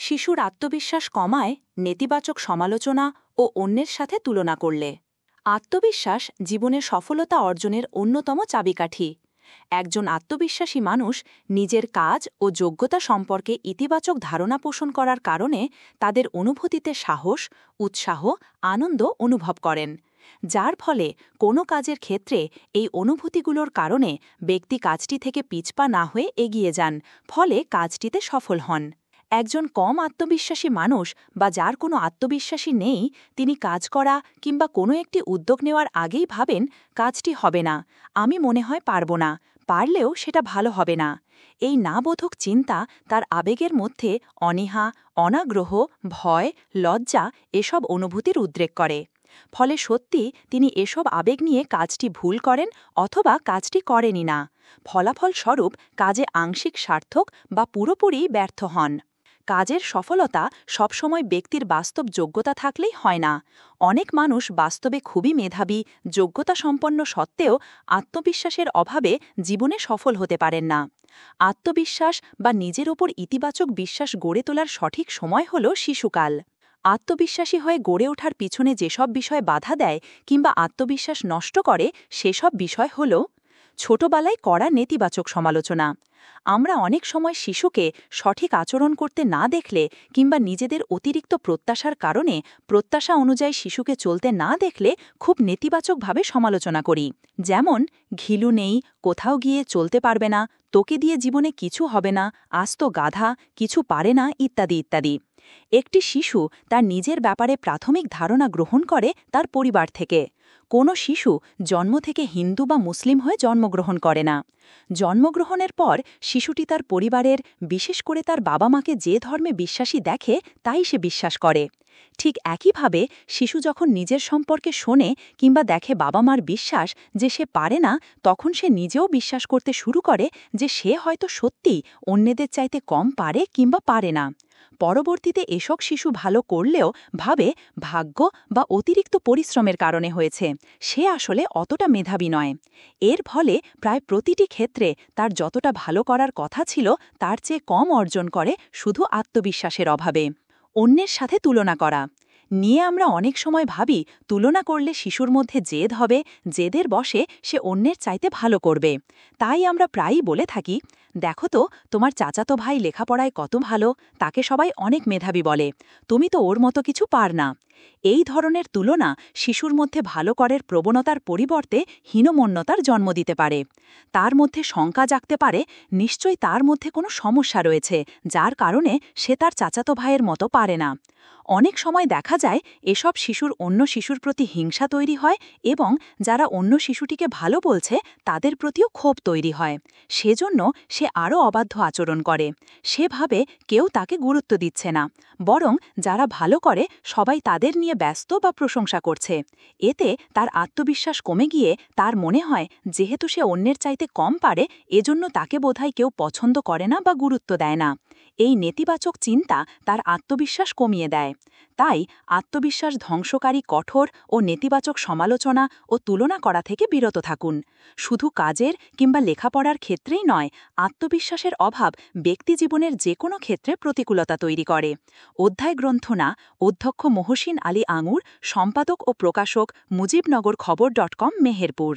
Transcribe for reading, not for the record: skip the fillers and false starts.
শিশুর আত্মবিশ্বাস কমায় নেতিবাচক সমালোচনা ও অন্যের সাথে তুলনা করলে। আত্মবিশ্বাস জীবনের সফলতা অর্জনের অন্যতম চাবিকাঠি। একজন আত্মবিশ্বাসী মানুষ নিজের কাজ ও যোগ্যতা সম্পর্কে ইতিবাচক ধারণা পোষণ করার কারণে তাদের অনুভূতিতে সাহস, উৎসাহ, আনন্দ অনুভব করেন, যার ফলে কোনো কাজের ক্ষেত্রে এই অনুভূতিগুলোর কারণে ব্যক্তি কাজটি থেকে পিছপা না হয়ে এগিয়ে যান, ফলে কাজটিতে সফল হন। একজন কম আত্মবিশ্বাসী মানুষ বা যার কোনো আত্মবিশ্বাসী নেই, তিনি কাজ করা কিংবা কোনো একটি উদ্যোগ নেওয়ার আগেই ভাবেন, কাজটি হবে না, আমি মনে হয় পারব না, পারলেও সেটা ভালো হবে না। এই নাবোধক চিন্তা তার আবেগের মধ্যে অনীহা, অনাগ্রহ, ভয়, লজ্জা এসব অনুভূতির উদ্রেক করে। ফলে সত্যি তিনি এসব আবেগ নিয়ে কাজটি ভুল করেন অথবা কাজটি করেনই না। ফলাফলস্বরূপ কাজে আংশিক সার্থক বা পুরোপুরি ব্যর্থ হন। কাজের সফলতা সবসময় ব্যক্তির বাস্তব যোগ্যতা থাকলেই হয় না। অনেক মানুষ বাস্তবে খুবই মেধাবী, যোগ্যতা সম্পন্ন সত্ত্বেও আত্মবিশ্বাসের অভাবে জীবনে সফল হতে পারেন না। আত্মবিশ্বাস বা নিজের ওপর ইতিবাচক বিশ্বাস গড়ে তোলার সঠিক সময় হল শিশুকাল। আত্মবিশ্বাসী হয়ে গড়ে ওঠার পিছনে যেসব বিষয় বাধা দেয় কিংবা আত্মবিশ্বাস নষ্ট করে, সেসব বিষয় হল: ছোটবেলায় করা নেতিবাচক সমালোচনা। আমরা অনেক সময় শিশুকে সঠিক আচরণ করতে না দেখলে কিংবা নিজেদের অতিরিক্ত প্রত্যাশার কারণে প্রত্যাশা অনুযায়ী শিশুকে চলতে না দেখলে খুব নেতিবাচকভাবে সমালোচনা করি। যেমন, ঘিলু নেই, কোথাও গিয়ে চলতে পারবে না, তোকে দিয়ে জীবনে কিছু হবে না, আস্ত গাধা, কিছু পারে না, ইত্যাদি ইত্যাদি। একটি শিশু তার নিজের ব্যাপারে প্রাথমিক ধারণা গ্রহণ করে তার পরিবার থেকে। কোনো শিশু জন্ম থেকে হিন্দু বা মুসলিম হয়ে জন্মগ্রহণ করে না। জন্মগ্রহণের পর শিশুটি তার পরিবারের, বিশেষ করে তার বাবা মাকে যে ধর্মে বিশ্বাসী দেখে তাই সে বিশ্বাস করে। ঠিক একইভাবে শিশু যখন নিজের সম্পর্কে শোনে কিংবা দেখে বাবা মার বিশ্বাস যে সে পারে না, তখন সে নিজেও বিশ্বাস করতে শুরু করে যে সে হয়তো সত্যিই অন্যদের চাইতে কম পারে কিংবা পারে না। পরবর্তীতে এসব শিশু ভালো করলেও ভাবে ভাগ্য বা অতিরিক্ত পরিশ্রমের কারণে হয়েছে, সে আসলে অতটা মেধাবী নয়। এর ফলে প্রায় প্রতিটি ক্ষেত্রে তার যতটা ভালো করার কথা ছিল তার চেয়ে কম অর্জন করে, শুধু আত্মবিশ্বাসের অভাবে। অন্যের সাথে তুলনা করা নিয়ে আমরা অনেক সময় ভাবি, তুলনা করলে শিশুর মধ্যে জেদ হবে, জেদের বশে সে অন্যের চাইতে ভালো করবে। তাই আমরা প্রায়ই বলে থাকি, দেখো তো তোমার চাচাতো ভাই লেখাপড়ায় কত ভালো, তাকে সবাই অনেক মেধাবী বলে, তুমি তো ওর মতো কিছু পার না। এই ধরনের তুলনা শিশুর মধ্যে ভালো করার প্রবণতার পরিবর্তে হীনমন্যতার জন্ম দিতে পারে। তার মধ্যে শঙ্কা জাগতে পারে, নিশ্চয়ই তার মধ্যে কোনো সমস্যা রয়েছে, যার কারণে সে তার চাচাতো ভাইয়ের মতো পারে না। অনেক সময় দেখা যায় এসব শিশুর অন্য শিশুর প্রতি হিংসা তৈরি হয় এবং যারা অন্য শিশুটিকে ভালো বলছে তাদের প্রতিও ক্ষোভ তৈরি হয়। সেজন্য সে আরও অবাধ্য আচরণ করে। সে ভাবে কেউ তাকে গুরুত্ব দিচ্ছে না, বরং যারা ভালো করে সবাই তাদের নিয়ে ব্যস্ত বা প্রশংসা করছে। এতে তার আত্মবিশ্বাস কমে গিয়ে তার মনে হয় যেহেতু সে অন্যের চাইতে কম পারে, এজন্য তাকে বোধহয় কেউ পছন্দ করে না বা গুরুত্ব দেয় না। এই নেতিবাচক চিন্তা তার আত্মবিশ্বাস কমিয়ে দেয়। তাই আত্মবিশ্বাস ধ্বংসকারী কঠোর ও নেতিবাচক সমালোচনা ও তুলনা করা থেকে বিরত থাকুন। শুধু কাজের কিংবা লেখাপড়ার ক্ষেত্রেই নয়, আত্মবিশ্বাসের অভাব ব্যক্তিজীবনের যে কোনো ক্ষেত্রে প্রতিকূলতা তৈরি করে। অধ্যায় গ্রন্থনা, অধ্যক্ষ মহসিন আলী আঙুর, সম্পাদক ও প্রকাশক, মুজিবনগর খবর.com, মেহেরপুর।